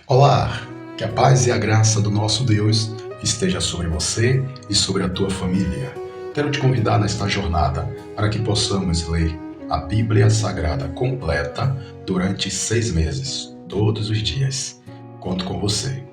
Olá, que a paz e a graça do nosso Deus esteja sobre você e sobre a tua família. Quero te convidar nesta jornada para que possamos ler a Bíblia Sagrada completa durante 6 meses, todos os dias. Conto com você.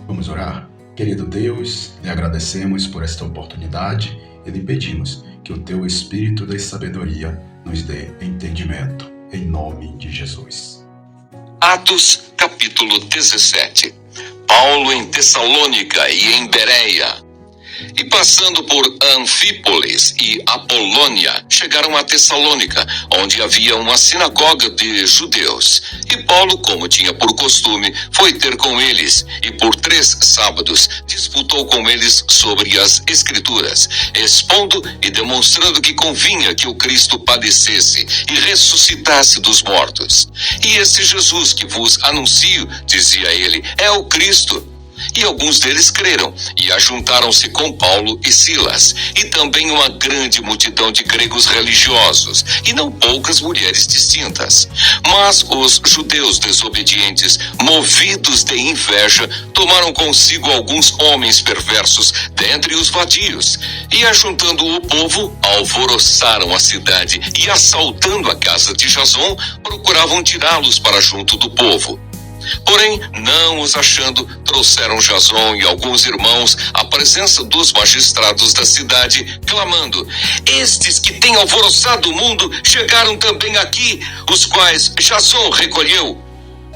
Vamos orar? Querido Deus, lhe agradecemos por esta oportunidade e lhe pedimos que o teu Espírito da sabedoria nos dê entendimento, em nome de Jesus. Atos, capítulo 17. Paulo em Tessalônica e em Bereia. E passando por Anfípolis e Apolônia, chegaram a Tessalônica, onde havia uma sinagoga de judeus. E Paulo, como tinha por costume, foi ter com eles, e por 3 sábados disputou com eles sobre as Escrituras, expondo e demonstrando que convinha que o Cristo padecesse e ressuscitasse dos mortos. E esse Jesus que vos anuncio, dizia ele, é o Cristo. E alguns deles creram, e ajuntaram-se com Paulo e Silas, e também uma grande multidão de gregos religiosos, e não poucas mulheres distintas. Mas os judeus desobedientes, movidos de inveja, tomaram consigo alguns homens perversos dentre os vadios, e ajuntando o povo, alvoroçaram a cidade, e assaltando a casa de Jason, procuravam tirá-los para junto do povo. Porém, não os achando, trouxeram Jason e alguns irmãos à presença dos magistrados da cidade, clamando: estes que têm alvoroçado o mundo chegaram também aqui, os quais Jason recolheu.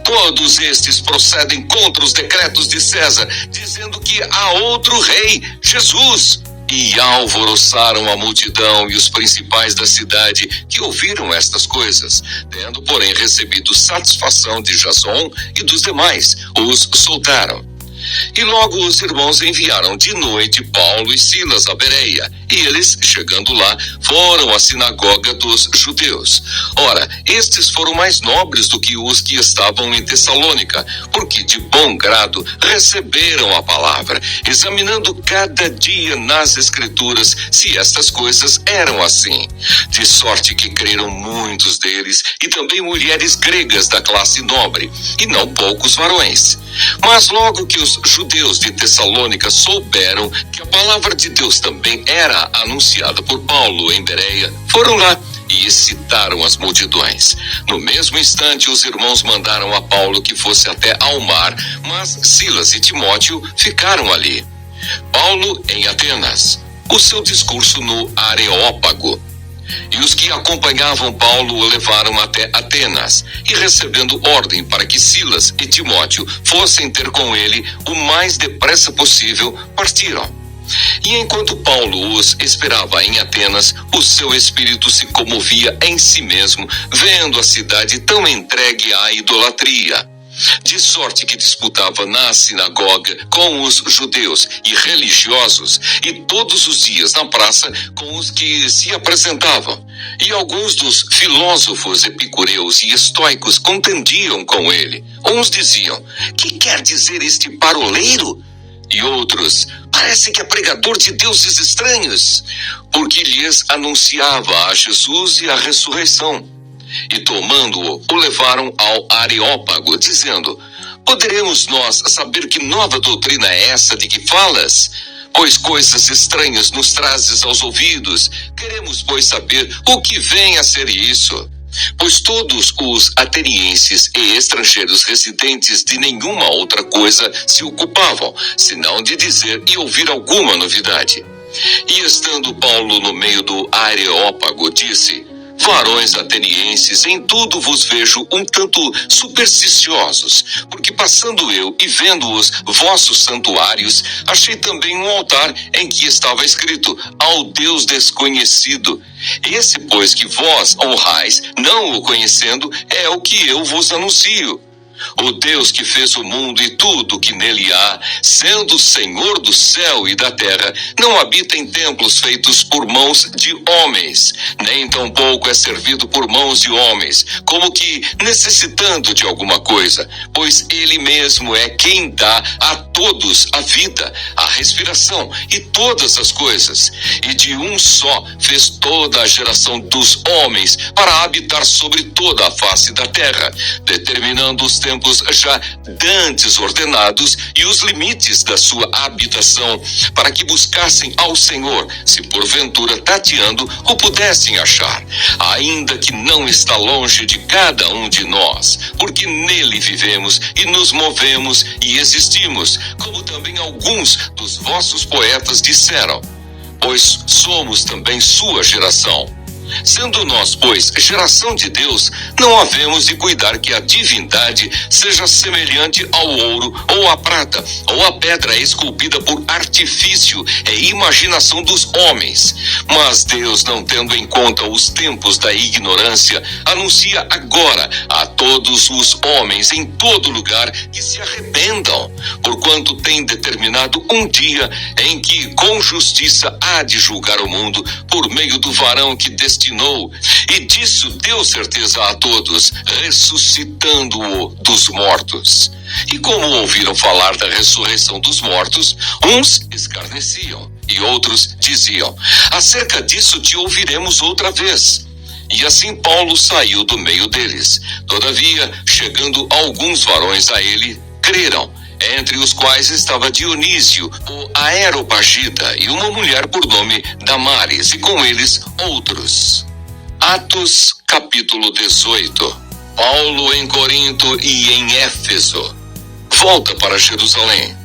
Todos estes procedem contra os decretos de César, dizendo que há outro rei, Jesus. E alvoroçaram a multidão e os principais da cidade que ouviram estas coisas, tendo, porém, recebido satisfação de Jason e dos demais, os soltaram. E logo os irmãos enviaram de noite Paulo e Silas a Bereia, e eles, chegando lá, foram à sinagoga dos judeus. Ora, estes foram mais nobres do que os que estavam em Tessalônica, porque de bom grado receberam a palavra, examinando cada dia nas Escrituras se estas coisas eram assim. De sorte que creram muitos deles, e também mulheres gregas da classe nobre, e não poucos varões. Mas logo que os judeus de Tessalônica souberam que a palavra de Deus também era anunciada por Paulo em Bereia, foram lá e excitaram as multidões. No mesmo instante, os irmãos mandaram a Paulo que fosse até ao mar, mas Silas e Timóteo ficaram ali. Paulo em Atenas. O seu discurso no Areópago. E os que acompanhavam Paulo o levaram até Atenas, e recebendo ordem para que Silas e Timóteo fossem ter com ele o mais depressa possível, partiram. E enquanto Paulo os esperava em Atenas, o seu espírito se comovia em si mesmo, vendo a cidade tão entregue à idolatria. De sorte que disputava na sinagoga com os judeus e religiosos, e todos os dias na praça com os que se apresentavam. E alguns dos filósofos epicureus e estoicos contendiam com ele. Uns diziam: que quer dizer este paroleiro? E outros: parece que é pregador de deuses estranhos, porque lhes anunciava a Jesus e a ressurreição. E tomando-o, o levaram ao Areópago, dizendo: poderemos nós saber que nova doutrina é essa de que falas? Pois coisas estranhas nos trazes aos ouvidos. Queremos, pois, saber o que vem a ser isso. Pois todos os atenienses e estrangeiros residentes de nenhuma outra coisa se ocupavam, senão de dizer e ouvir alguma novidade. E estando Paulo no meio do Areópago, disse: varões atenienses, em tudo vos vejo um tanto supersticiosos, porque passando eu e vendo os vossos santuários, achei também um altar em que estava escrito: ao Deus desconhecido. Esse, pois, que vós honrais, não o conhecendo, é o que eu vos anuncio. O Deus que fez o mundo e tudo que nele há, sendo Senhor do céu e da terra, não habita em templos feitos por mãos de homens, nem tampouco é servido por mãos de homens, como que necessitando de alguma coisa, pois ele mesmo é quem dá a todos a vida, a respiração e todas as coisas. E de um só fez toda a geração dos homens para habitar sobre toda a face da terra, determinando os tempos já dantes ordenados e os limites da sua habitação, para que buscassem ao Senhor, se porventura tateando o pudessem achar, ainda que não está longe de cada um de nós, porque nele vivemos e nos movemos e existimos, como também alguns dos vossos poetas disseram, pois somos também sua geração. Sendo nós, pois, geração de Deus, não havemos de cuidar que a divindade seja semelhante ao ouro, ou à prata, ou à pedra esculpida por artifício e imaginação dos homens. Mas Deus, não tendo em conta os tempos da ignorância, anuncia agora a todos os homens em todo lugar que se arrependam, porquanto tem determinado um dia em que com justiça há de julgar o mundo por meio do varão que destinou, e disso deu certeza a todos, ressuscitando-o dos mortos. E como ouviram falar da ressurreição dos mortos, uns escarneciam e outros diziam, acerca disso te ouviremos outra vez. E assim Paulo saiu do meio deles. Todavia, chegando alguns varões a ele, creram, entre os quais estava Dionísio, o Areopagita, e uma mulher por nome Damaris, e com eles outros. Atos, capítulo 18. Paulo em Corinto e em Éfeso. Volta para Jerusalém.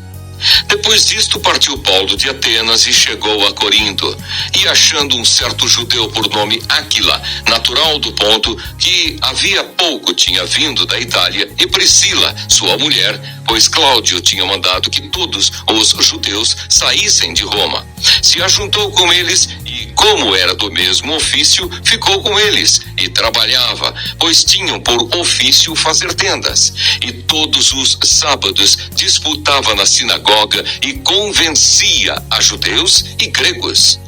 Depois disto partiu Paulo de Atenas e chegou a Corinto, e achando um certo judeu por nome Áquila, natural do Ponto, que havia pouco tinha vindo da Itália, e Priscila, sua mulher, pois Cláudio tinha mandado que todos os judeus saíssem de Roma, se ajuntou com eles e, como era do mesmo ofício, ficou com eles e trabalhava, pois tinham por ofício fazer tendas, e todos os sábados disputava na sinagoga e convencia a judeus e gregos.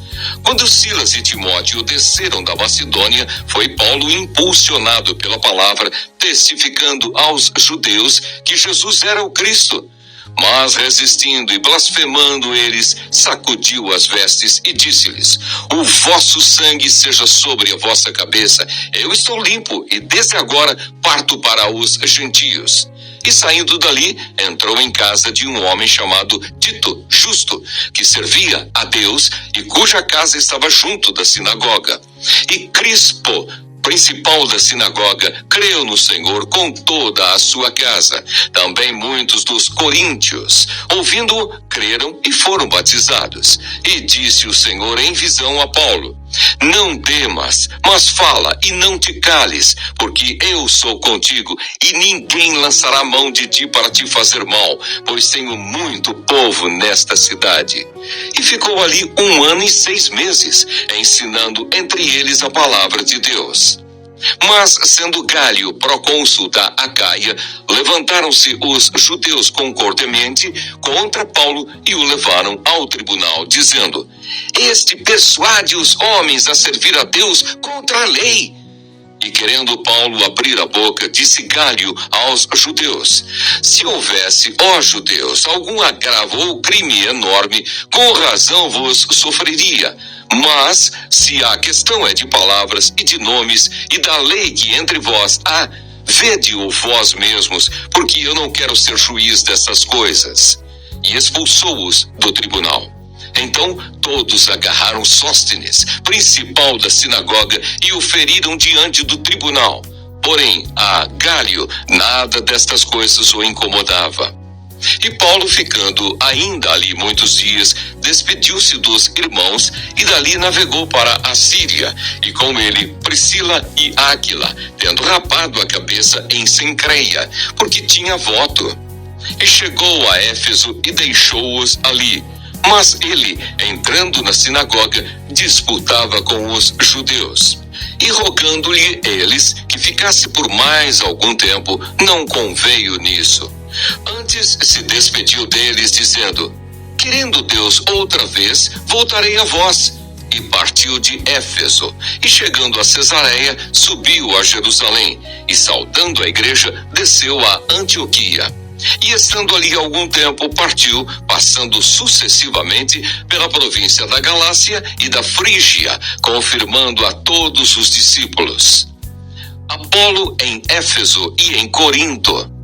Quando Silas e Timóteo desceram da Macedônia, foi Paulo impulsionado pela palavra, testificando aos judeus que Jesus era o Cristo. Mas resistindo e blasfemando eles, sacudiu as vestes e disse-lhes, o vosso sangue seja sobre a vossa cabeça, eu estou limpo e desde agora parto para os gentios. E saindo dali, entrou em casa de um homem chamado Tito Justo, que servia a Deus e cuja casa estava junto da sinagoga. E Crispo, principal da sinagoga, creu no Senhor com toda a sua casa. Também muitos dos coríntios, ouvindo-o, creram e foram batizados. E disse o Senhor em visão a Paulo, não temas, mas fala e não te cales, porque eu sou contigo, e ninguém lançará mão de ti para te fazer mal, pois tenho muito povo nesta cidade. E ficou ali 1 ano e 6 meses, ensinando entre eles a palavra de Deus. Mas, sendo Gálio procônsul da Acaia, levantaram-se os judeus concordemente contra Paulo e o levaram ao tribunal, dizendo, este persuade os homens a servir a Deus contra a lei. E querendo Paulo abrir a boca, disse Gálio aos judeus, se houvesse, ó judeus, algum agravo ou crime enorme, com razão vos sofreria. Mas, se a questão é de palavras e de nomes e da lei que entre vós há, vede-o vós mesmos, porque eu não quero ser juiz dessas coisas. E expulsou-os do tribunal. Então todos agarraram Sóstenes, principal da sinagoga, e o feriram diante do tribunal. Porém, a Gálio nada destas coisas o incomodava. E Paulo, ficando ainda ali muitos dias, despediu-se dos irmãos e dali navegou para a Síria, e com ele Priscila e Áquila, tendo rapado a cabeça em Cencreia, porque tinha voto. E chegou a Éfeso e deixou-os ali. Mas ele, entrando na sinagoga, disputava com os judeus. E rogando-lhe eles que ficasse por mais algum tempo, não conveio nisso. Antes se despediu deles, dizendo, querendo Deus outra vez, voltarei a vós. E partiu de Éfeso, e chegando a Cesareia, subiu a Jerusalém, e saudando a igreja, desceu a Antioquia. E estando ali algum tempo, partiu, passando sucessivamente pela província da Galácia e da Frígia, confirmando a todos os discípulos. Apolo em Éfeso e em Corinto.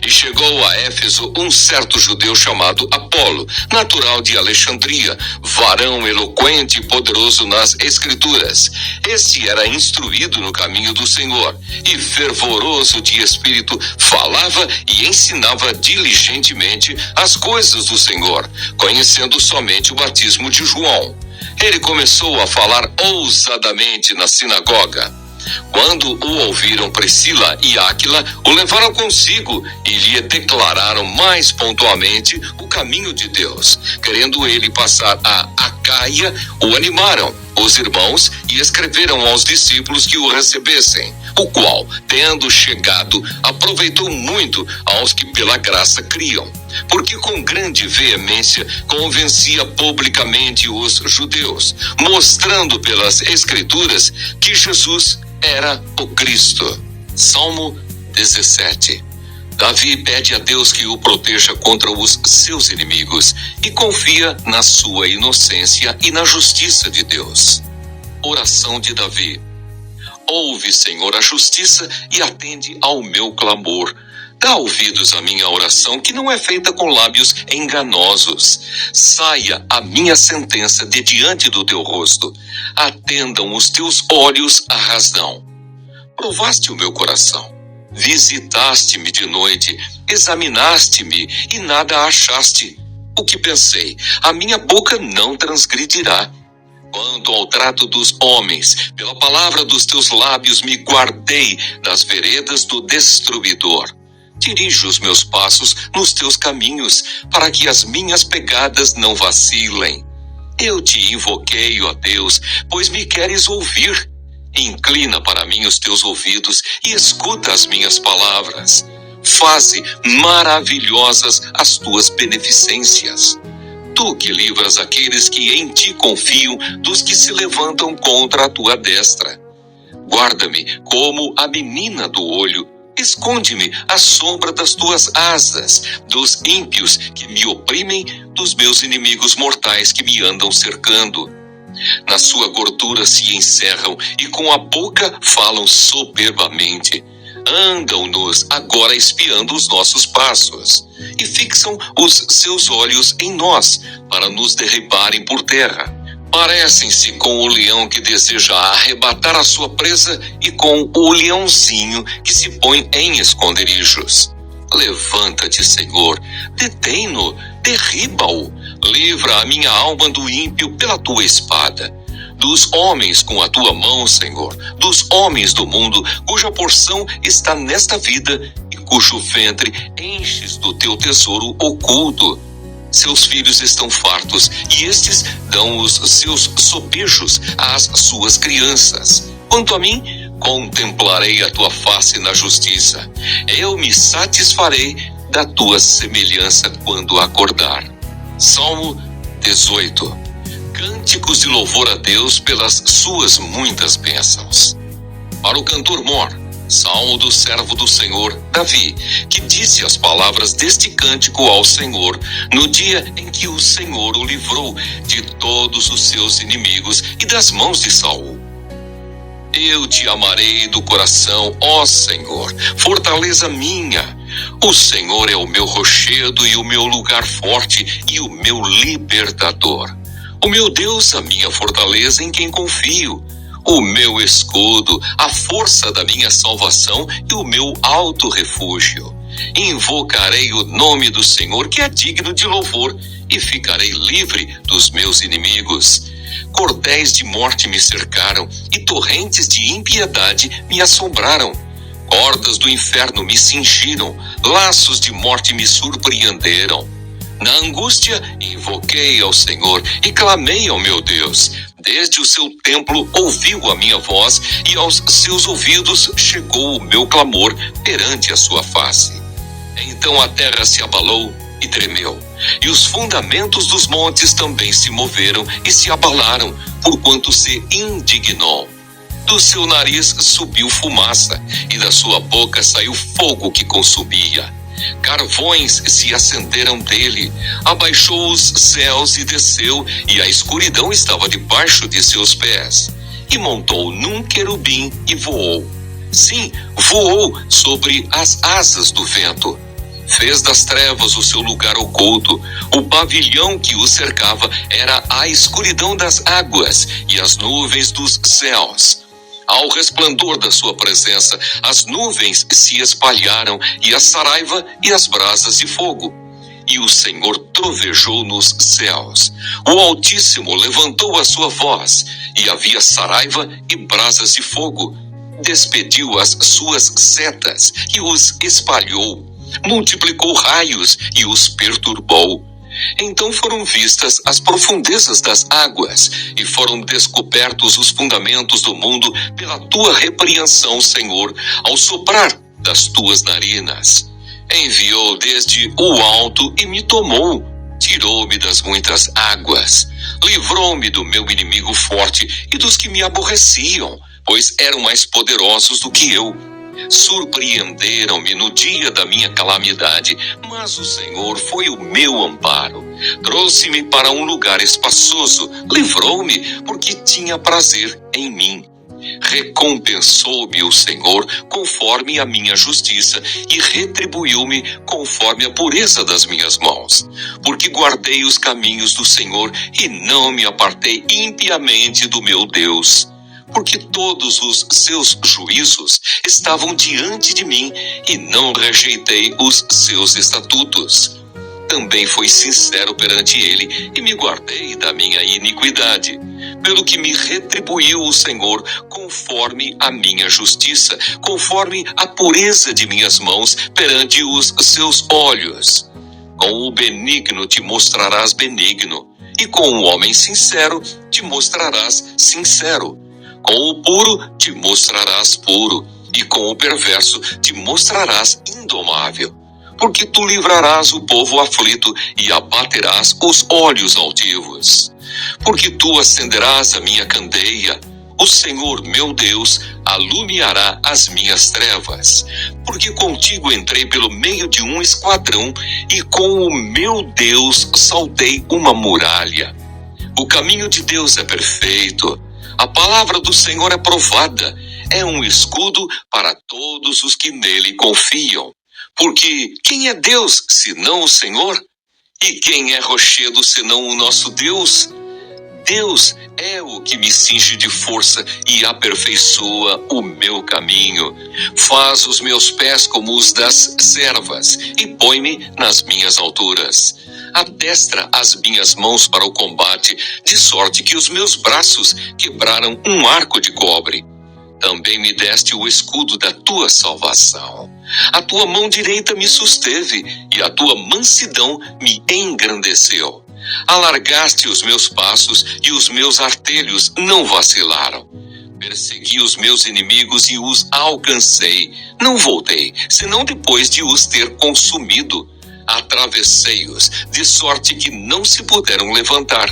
E chegou a Éfeso um certo judeu chamado Apolo, natural de Alexandria, varão eloquente e poderoso nas Escrituras. Este era instruído no caminho do Senhor e fervoroso de espírito, falava e ensinava diligentemente as coisas do Senhor, conhecendo somente o batismo de João. Ele começou a falar ousadamente na sinagoga. Quando o ouviram, Priscila e Áquila o levaram consigo e lhe declararam mais pontualmente o caminho de Deus. Querendo ele passar a Acaia, o animaram os irmãos e escreveram aos discípulos que o recebessem, o qual, tendo chegado, aproveitou muito aos que pela graça criam, porque com grande veemência convencia publicamente os judeus, mostrando pelas Escrituras que Jesus era o Cristo. Salmo 17. Davi pede a Deus que o proteja contra os seus inimigos e confia na sua inocência e na justiça de Deus. Oração de Davi. Ouve, Senhor, a justiça e atende ao meu clamor. Dá ouvidos à minha oração, que não é feita com lábios enganosos. Saia a minha sentença de diante do teu rosto. Atendam os teus olhos à razão. Provaste o meu coração. Visitaste-me de noite, examinaste-me e nada achaste. O que pensei, a minha boca não transgredirá. Quanto ao trato dos homens, pela palavra dos teus lábios me guardei das veredas do destruidor. Dirige os meus passos nos teus caminhos, para que as minhas pegadas não vacilem. Eu te invoquei, ó Deus, pois me queres ouvir. Inclina para mim os teus ouvidos e escuta as minhas palavras. Faze maravilhosas as tuas beneficências. Tu que livras aqueles que em ti confiam dos que se levantam contra a tua destra. Guarda-me como a menina do olho. Esconde-me à sombra das tuas asas, dos ímpios que me oprimem, dos meus inimigos mortais que me andam cercando. Na sua gordura se encerram e com a boca falam soberbamente. Andam-nos agora espiando os nossos passos e fixam os seus olhos em nós para nos derribarem por terra. Parecem-se com o leão que deseja arrebatar a sua presa e com o leãozinho que se põe em esconderijos. Levanta-te, Senhor, detém-no, derriba-o, livra a minha alma do ímpio pela tua espada. Dos homens com a tua mão, Senhor, dos homens do mundo, cuja porção está nesta vida e cujo ventre enches do teu tesouro oculto. Seus filhos estão fartos e estes dão os seus sobejos às suas crianças. Quanto a mim, contemplarei a tua face na justiça. Eu me satisfarei da tua semelhança quando acordar. Salmo 18. Cânticos de louvor a Deus pelas suas muitas bênçãos. Para o cantor-mor, salmo do servo do Senhor, Davi, que disse as palavras deste cântico ao Senhor, no dia em que o Senhor o livrou de todos os seus inimigos e das mãos de Saul. Eu te amarei do coração, ó Senhor, fortaleza minha. O Senhor é o meu rochedo e o meu lugar forte e o meu libertador. O meu Deus, a minha fortaleza em quem confio. O meu escudo, a força da minha salvação e o meu alto refúgio. Invocarei o nome do Senhor, que é digno de louvor, e ficarei livre dos meus inimigos. Cordéis de morte me cercaram e torrentes de impiedade me assombraram. Cordas do inferno me cingiram, laços de morte me surpreenderam. Na angústia, invoquei ao Senhor e clamei ao meu Deus. Desde o seu templo ouviu a minha voz e aos seus ouvidos chegou o meu clamor perante a sua face. Então a terra se abalou e tremeu, e os fundamentos dos montes também se moveram e se abalaram, porquanto se indignou. Do seu nariz subiu fumaça, e da sua boca saiu fogo que consumia. Carvões se acenderam dele, abaixou os céus e desceu, e a escuridão estava debaixo de seus pés. E montou num querubim e voou. Sim, voou sobre as asas do vento. Fez das trevas o seu lugar oculto. O pavilhão que o cercava era a escuridão das águas e as nuvens dos céus. Ao resplandor da sua presença, as nuvens se espalharam, e a saraiva e as brasas de fogo. E o Senhor trovejou nos céus. O Altíssimo levantou a sua voz, e havia saraiva e brasas de fogo. Despediu as suas setas e os espalhou. Multiplicou raios e os perturbou. Então foram vistas as profundezas das águas, e foram descobertos os fundamentos do mundo pela tua repreensão, Senhor, ao soprar das tuas narinas. Enviou desde o alto e me tomou, tirou-me das muitas águas, livrou-me do meu inimigo forte e dos que me aborreciam, pois eram mais poderosos do que eu. Surpreenderam-me no dia da minha calamidade, mas o Senhor foi o meu amparo. Trouxe-me para um lugar espaçoso, livrou-me, porque tinha prazer em mim. Recompensou-me o Senhor conforme a minha justiça, e retribuiu-me conforme a pureza das minhas mãos. Porque guardei os caminhos do Senhor e não me apartei impiamente do meu Deus. Porque todos os seus juízos estavam diante de mim, e não rejeitei os seus estatutos. Também fui sincero perante ele, e me guardei da minha iniquidade. Pelo que me retribuiu o Senhor conforme a minha justiça, conforme a pureza de minhas mãos perante os seus olhos. Com o benigno te mostrarás benigno, e com o homem sincero te mostrarás sincero. Com o puro te mostrarás puro, e com o perverso te mostrarás indomável. Porque tu livrarás o povo aflito e abaterás os olhos altivos. Porque tu acenderás a minha candeia, o Senhor meu Deus alumiará as minhas trevas. Porque contigo entrei pelo meio de um esquadrão, e com o meu Deus saltei uma muralha. O caminho de Deus é perfeito. A palavra do Senhor é provada, é um escudo para todos os que nele confiam. Porque quem é Deus, senão o Senhor? E quem é rochedo, senão o nosso Deus? Deus é o que me cinge de força e aperfeiçoa o meu caminho. Faz os meus pés como os das servas, e põe-me nas minhas alturas. Adestra as minhas mãos para o combate, de sorte que os meus braços quebraram um arco de cobre. Também me deste o escudo da tua salvação. A tua mão direita me susteve, e a tua mansidão me engrandeceu. Alargaste os meus passos, e os meus artelhos não vacilaram. Persegui os meus inimigos e os alcancei. Não voltei, senão depois de os ter consumido. Atravessei-os, de sorte que não se puderam levantar.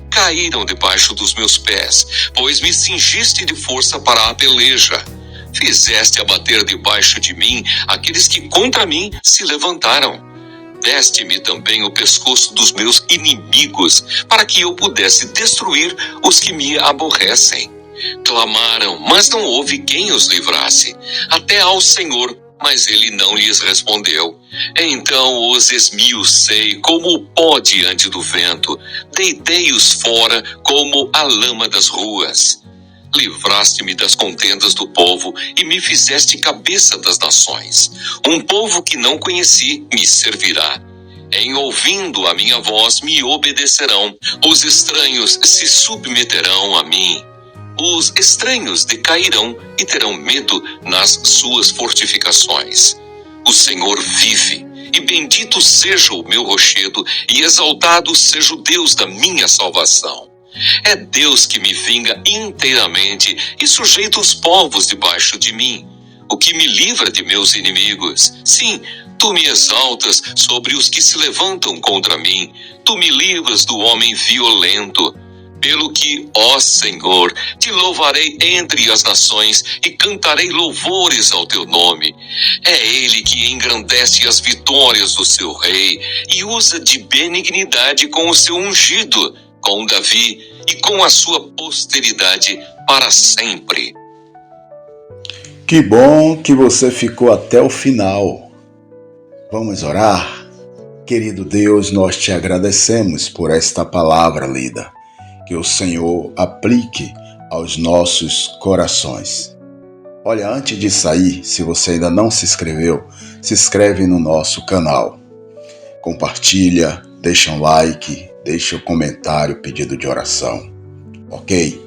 Caíram debaixo dos meus pés, pois me cingiste de força para a peleja. Fizeste abater debaixo de mim aqueles que contra mim se levantaram. Deste-me também o pescoço dos meus inimigos, para que eu pudesse destruir os que me aborrecem. Clamaram, mas não houve quem os livrasse, até ao Senhor, mas ele não lhes respondeu. Então os esmiucei como o pó diante do vento, deitei-os fora como a lama das ruas. Livraste-me das contendas do povo e me fizeste cabeça das nações. Um povo que não conheci me servirá. Em ouvindo a minha voz me obedecerão. Os estranhos se submeterão a mim. Os estranhos decairão e terão medo nas suas fortificações. O Senhor vive, e bendito seja o meu rochedo, e exaltado seja o Deus da minha salvação. É Deus que me vinga inteiramente e sujeita os povos debaixo de mim, o que me livra de meus inimigos. Sim, tu me exaltas sobre os que se levantam contra mim, tu me livras do homem violento. Pelo que, ó Senhor, te louvarei entre as nações e cantarei louvores ao teu nome. É ele que engrandece as vitórias do seu rei e usa de benignidade com o seu ungido, com Davi e com a sua posteridade para sempre. Que bom que você ficou até o final. Vamos orar? Querido Deus, nós te agradecemos por esta palavra lida. Que o Senhor aplique aos nossos corações. Olha, antes de sair, se você ainda não se inscreveu, se inscreve no nosso canal. Compartilha, deixa um like, deixa um comentário, pedido de oração. Ok?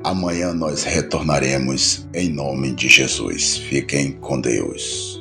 Amanhã nós retornaremos em nome de Jesus. Fiquem com Deus.